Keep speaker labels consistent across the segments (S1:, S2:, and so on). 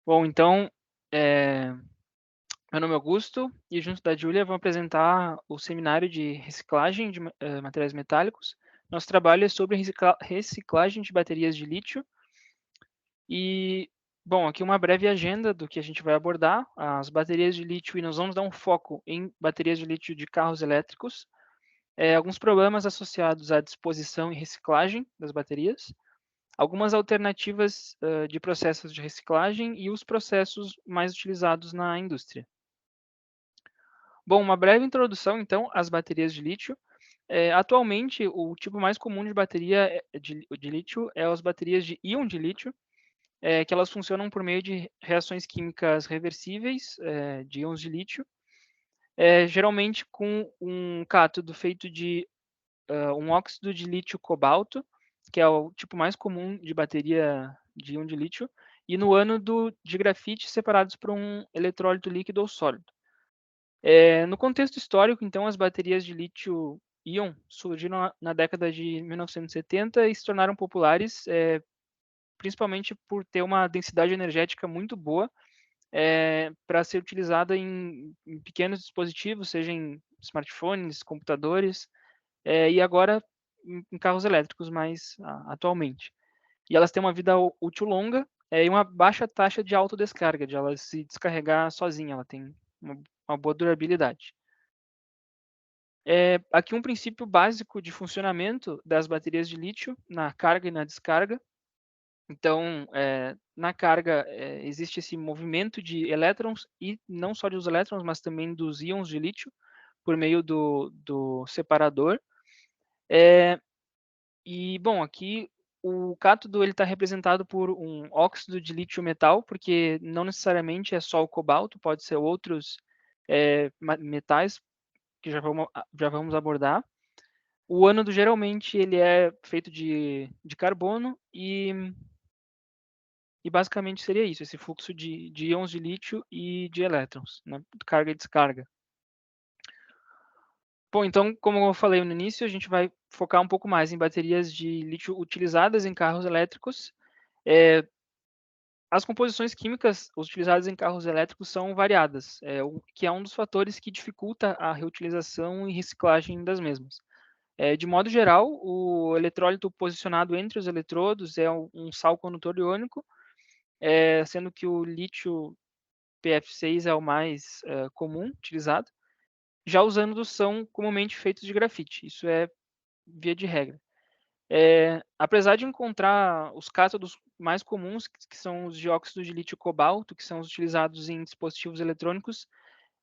S1: Bom, então, meu nome é Augusto e junto da Júlia vamos apresentar o seminário de reciclagem de materiais metálicos. Nosso trabalho é sobre reciclagem de baterias de lítio e, bom, aqui uma breve agenda do que a gente vai abordar. As baterias de lítio, e nós vamos dar um foco em baterias de lítio de carros elétricos, alguns problemas associados à disposição e reciclagem das baterias, algumas alternativas de processos de reciclagem e os processos mais utilizados na indústria. Bom, uma breve introdução, então, às baterias de lítio. Atualmente, o tipo mais comum de bateria de lítio é as baterias de íon de lítio, que elas funcionam por meio de reações químicas reversíveis de íons de lítio, geralmente com um cátodo feito de um óxido de lítio-cobalto, que é o tipo mais comum de bateria de íon de lítio, e no ânodo de grafite separados por um eletrólito líquido ou sólido. No contexto histórico, então, as baterias de lítio-íon surgiram na década de 1970 e se tornaram populares, principalmente por ter uma densidade energética muito boa, para ser utilizada em pequenos dispositivos, seja em smartphones, computadores, e agora em carros elétricos mais atualmente. E elas têm uma vida útil longa e uma baixa taxa de autodescarga, de ela se descarregar sozinha, ela tem uma boa durabilidade. Aqui um princípio básico de funcionamento das baterias de lítio na carga e na descarga. Então, na carga, existe esse movimento de elétrons, e não só dos elétrons, mas também dos íons de lítio, por meio do separador. E, bom, aqui o cátodo está representado por um óxido de lítio metal, porque não necessariamente é só o cobalto, pode ser outros metais, que já vamos abordar. O ânodo geralmente ele é feito de carbono e basicamente seria isso, esse fluxo de íons de lítio e de elétrons, né, carga e descarga. Bom, então, como eu falei no início, a gente vai focar um pouco mais em baterias de lítio utilizadas em carros elétricos. As composições químicas utilizadas em carros elétricos são variadas, o que é um dos fatores que dificulta a reutilização e reciclagem das mesmas. De modo geral, o eletrólito posicionado entre os eletrodos é um sal condutor iônico, sendo que o lítio PF6 é o mais comum utilizado. Já os ânodos são comumente feitos de grafite, isso é via de regra. Apesar de encontrar os cátodos mais comuns, que são os dióxidos de lítio-cobalto, que são os utilizados em dispositivos eletrônicos,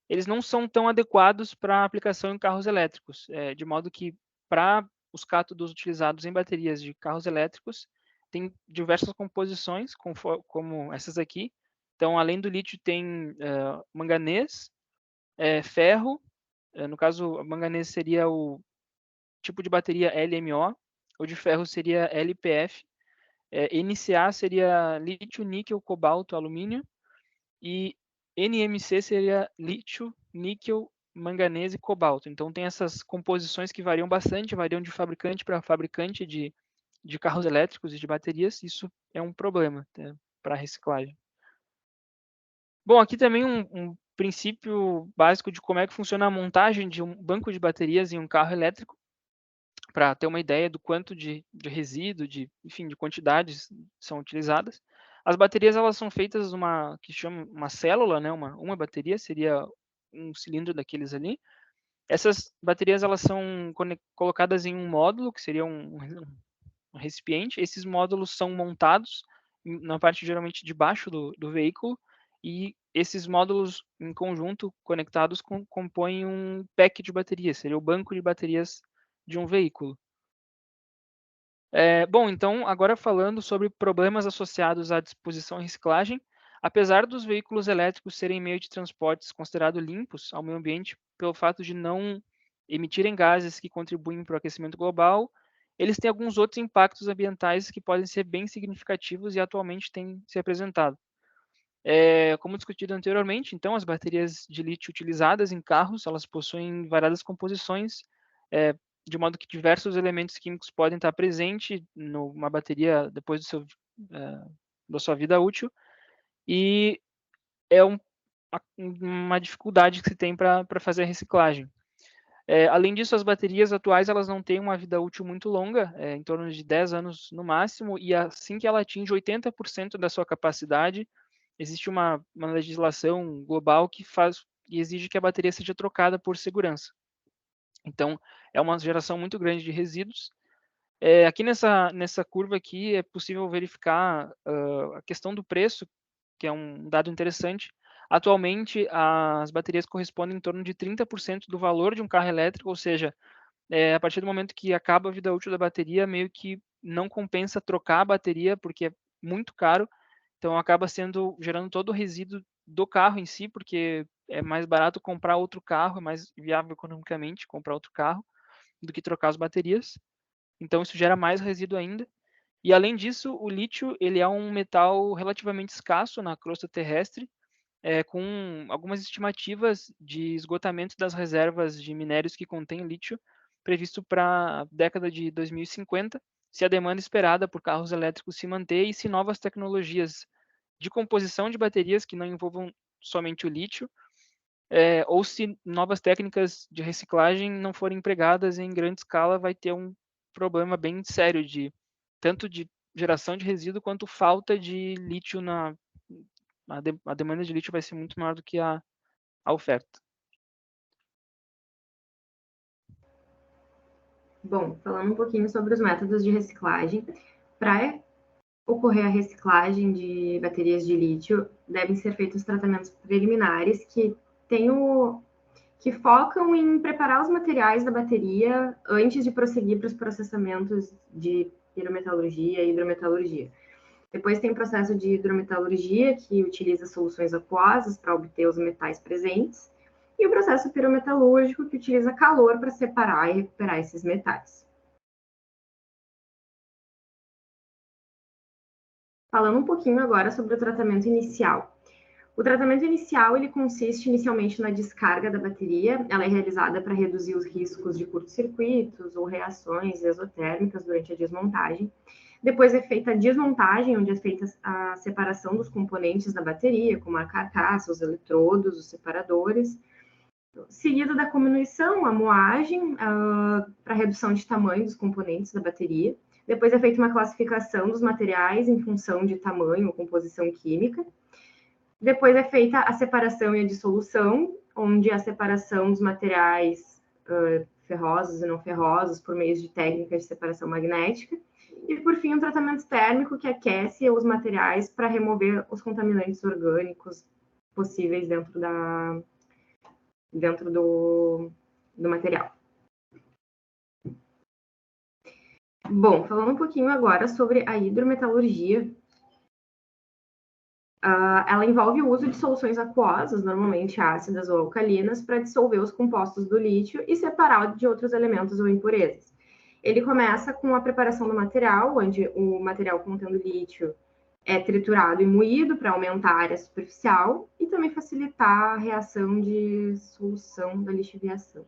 S1: eles não são tão adequados para aplicação em carros elétricos, de modo que para os cátodos utilizados em baterias de carros elétricos, tem diversas composições, como essas aqui. Então, além do lítio, tem manganês, ferro, no caso, manganês seria o tipo de bateria LMO, o de ferro seria LPF, NCA seria lítio, níquel, cobalto, alumínio, e NMC seria lítio, níquel, manganês e cobalto. Então tem essas composições que variam bastante, variam de fabricante para fabricante de carros elétricos e de baterias. Isso é um problema, né, para reciclagem. Bom, aqui também um princípio básico de como é que funciona a montagem de um banco de baterias em um carro elétrico, para ter uma ideia do quanto de resíduo, enfim, de quantidades são utilizadas. As baterias, elas são feitas uma que chama uma célula, né? Uma bateria seria um cilindro daqueles ali. Essas baterias, elas são colocadas em um módulo, que seria um recipiente. Esses módulos são montados na parte geralmente de baixo do veículo, e esses módulos em conjunto, conectados, compõem um pack de baterias, seria o banco de baterias de um veículo. Bom, então, agora falando sobre problemas associados à disposição e reciclagem, apesar dos veículos elétricos serem meio de transportes considerados limpos ao meio ambiente pelo fato de não emitirem gases que contribuem para o aquecimento global, eles têm alguns outros impactos ambientais que podem ser bem significativos e atualmente têm se apresentado. Como discutido anteriormente, então, as baterias de lítio utilizadas em carros, elas possuem variadas composições, é, de modo que diversos elementos químicos podem estar presentes numa bateria depois da sua vida útil. e é uma dificuldade que se tem para fazer a reciclagem. Além disso, as baterias atuais elas não têm uma vida útil muito longa, em torno de 10 anos no máximo, e assim que ela atinge 80% da sua capacidade, existe uma legislação global que faz e exige que a bateria seja trocada por segurança. Então, é uma geração muito grande de resíduos. Aqui nessa curva aqui é possível verificar a questão do preço, que é um dado interessante. Atualmente, as baterias correspondem em torno de 30% do valor de um carro elétrico, ou seja, a partir do momento que acaba a vida útil da bateria, meio que não compensa trocar a bateria, porque é muito caro, então acaba gerando todo o resíduo do carro em si, porque é mais barato comprar outro carro, é mais viável economicamente comprar outro carro do que trocar as baterias. Então isso gera mais resíduo ainda. E além disso, o lítio ele é um metal relativamente escasso na crosta terrestre, com algumas estimativas de esgotamento das reservas de minérios que contêm lítio previsto para a década de 2050, se a demanda esperada por carros elétricos se manter e se novas tecnologias de composição de baterias que não envolvam somente o lítio, ou se novas técnicas de reciclagem não forem empregadas em grande escala, vai ter um problema bem sério tanto de geração de resíduo quanto falta de lítio a demanda de lítio vai ser muito maior do que a oferta.
S2: Bom, falando um pouquinho sobre os métodos de reciclagem, para ocorrer a reciclagem de baterias de lítio, devem ser feitos tratamentos preliminares que focam em preparar os materiais da bateria antes de prosseguir para os processamentos de pirometalurgia e hidrometalurgia. Depois tem o processo de hidrometalurgia, que utiliza soluções aquosas para obter os metais presentes, e o processo pirometalúrgico, que utiliza calor para separar e recuperar esses metais. Falando um pouquinho agora sobre o tratamento inicial. O tratamento inicial ele consiste inicialmente na descarga da bateria. Ela é realizada para reduzir os riscos de curto-circuitos ou reações exotérmicas durante a desmontagem. Depois é feita a desmontagem, onde é feita a separação dos componentes da bateria, como a carcaça, os eletrodos, os separadores. Seguida da comunição, a moagem, para redução de tamanho dos componentes da bateria. Depois é feita uma classificação dos materiais em função de tamanho ou composição química. Depois é feita a separação e a dissolução, onde a separação dos materiais ferrosos e não ferrosos por meio de técnicas de separação magnética. E, por fim, um tratamento térmico que aquece os materiais para remover os contaminantes orgânicos possíveis dentro do material. Bom, falando um pouquinho agora sobre a hidrometalurgia, ela envolve o uso de soluções aquosas, normalmente ácidas ou alcalinas, para dissolver os compostos do lítio e separar de outros elementos ou impurezas. Ele começa com a preparação do material, onde o material contendo lítio é triturado e moído para aumentar a área superficial e também facilitar a reação de solução da lixiviação.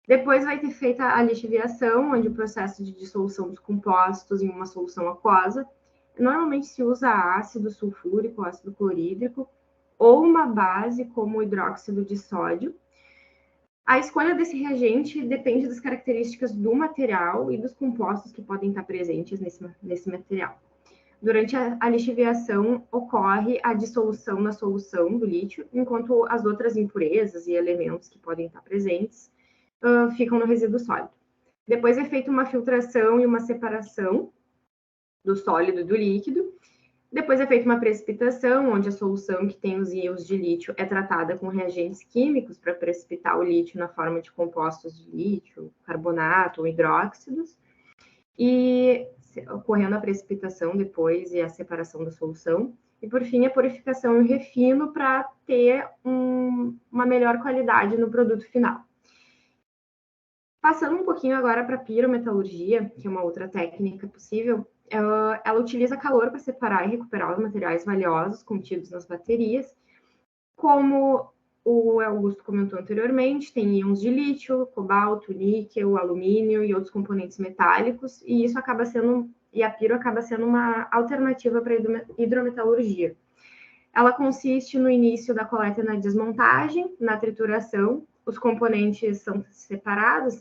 S2: Depois vai ter feita a lixiviação, onde o processo de dissolução dos compostos em uma solução aquosa. Normalmente se usa ácido sulfúrico, ácido clorídrico, ou uma base como o hidróxido de sódio. A escolha desse reagente depende das características do material e dos compostos que podem estar presentes nesse material. Durante a lixiviação, ocorre a dissolução na solução do lítio, enquanto as outras impurezas e elementos que podem estar presentes ficam no resíduo sólido. Depois é feita uma filtração e uma separação do sólido e do líquido. Depois é feita uma precipitação, onde a solução que tem os íons de lítio é tratada com reagentes químicos para precipitar o lítio na forma de compostos de lítio, carbonato ou hidróxidos. E ocorrendo a precipitação depois e a separação da solução. E, por fim, a purificação e o refino para ter uma melhor qualidade no produto final. Passando um pouquinho agora para a pirometalurgia, que é uma outra técnica possível, ela utiliza calor para separar e recuperar os materiais valiosos contidos nas baterias. Como o Augusto comentou anteriormente, tem íons de lítio, cobalto, níquel, alumínio e outros componentes metálicos, e a piro acaba sendo uma alternativa para a hidrometalurgia. Ela consiste no início da coleta e na desmontagem, na trituração. Os componentes são separados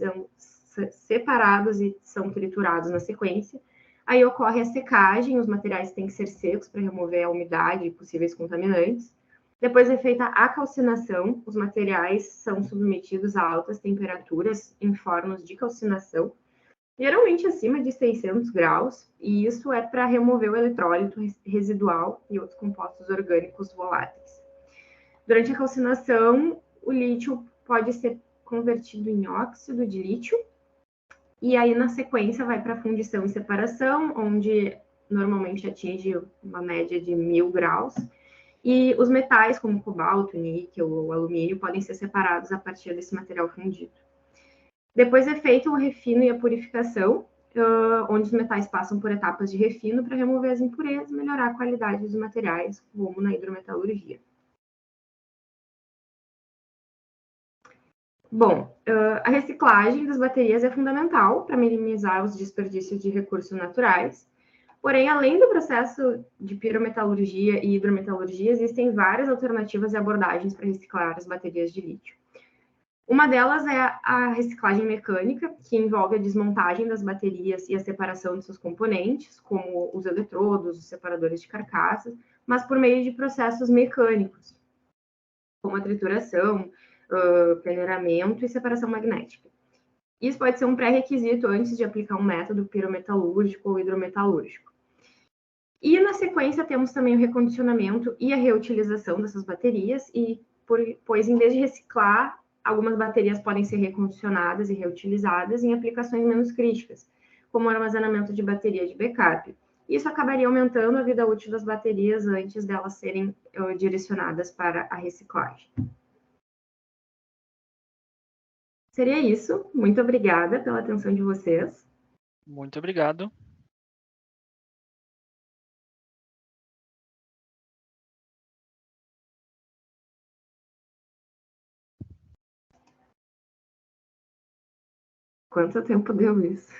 S2: e são triturados na sequência. Aí ocorre a secagem, os materiais têm que ser secos para remover a umidade e possíveis contaminantes. Depois é feita a calcinação, os materiais são submetidos a altas temperaturas em fornos de calcinação, geralmente acima de 600 graus, e isso é para remover o eletrólito residual e outros compostos orgânicos voláteis. Durante a calcinação, o lítio pode ser convertido em óxido de lítio, e aí na sequência vai para fundição e separação, onde normalmente atinge uma média de 1000 graus, e os metais como cobalto, níquel ou alumínio podem ser separados a partir desse material fundido. Depois é feito o refino e a purificação, onde os metais passam por etapas de refino para remover as impurezas e melhorar a qualidade dos materiais, como na hidrometalurgia. Bom, a reciclagem das baterias é fundamental para minimizar os desperdícios de recursos naturais. Porém, além do processo de pirometalurgia e hidrometalurgia, existem várias alternativas e abordagens para reciclar as baterias de lítio. Uma delas é a reciclagem mecânica, que envolve a desmontagem das baterias e a separação de seus componentes, como os eletrodos, os separadores de carcaças, mas por meio de processos mecânicos, como a trituração, peneiramento e separação magnética. Isso pode ser um pré-requisito antes de aplicar um método pirometalúrgico ou hidrometalúrgico. E na sequência temos também o recondicionamento e a reutilização dessas baterias, pois em vez de reciclar, algumas baterias podem ser recondicionadas e reutilizadas em aplicações menos críticas, como o armazenamento de bateria de backup. Isso acabaria aumentando a vida útil das baterias antes delas serem direcionadas para a reciclagem. Seria isso. Muito obrigada pela atenção de vocês.
S1: Muito obrigado.
S2: Quanto tempo deu isso?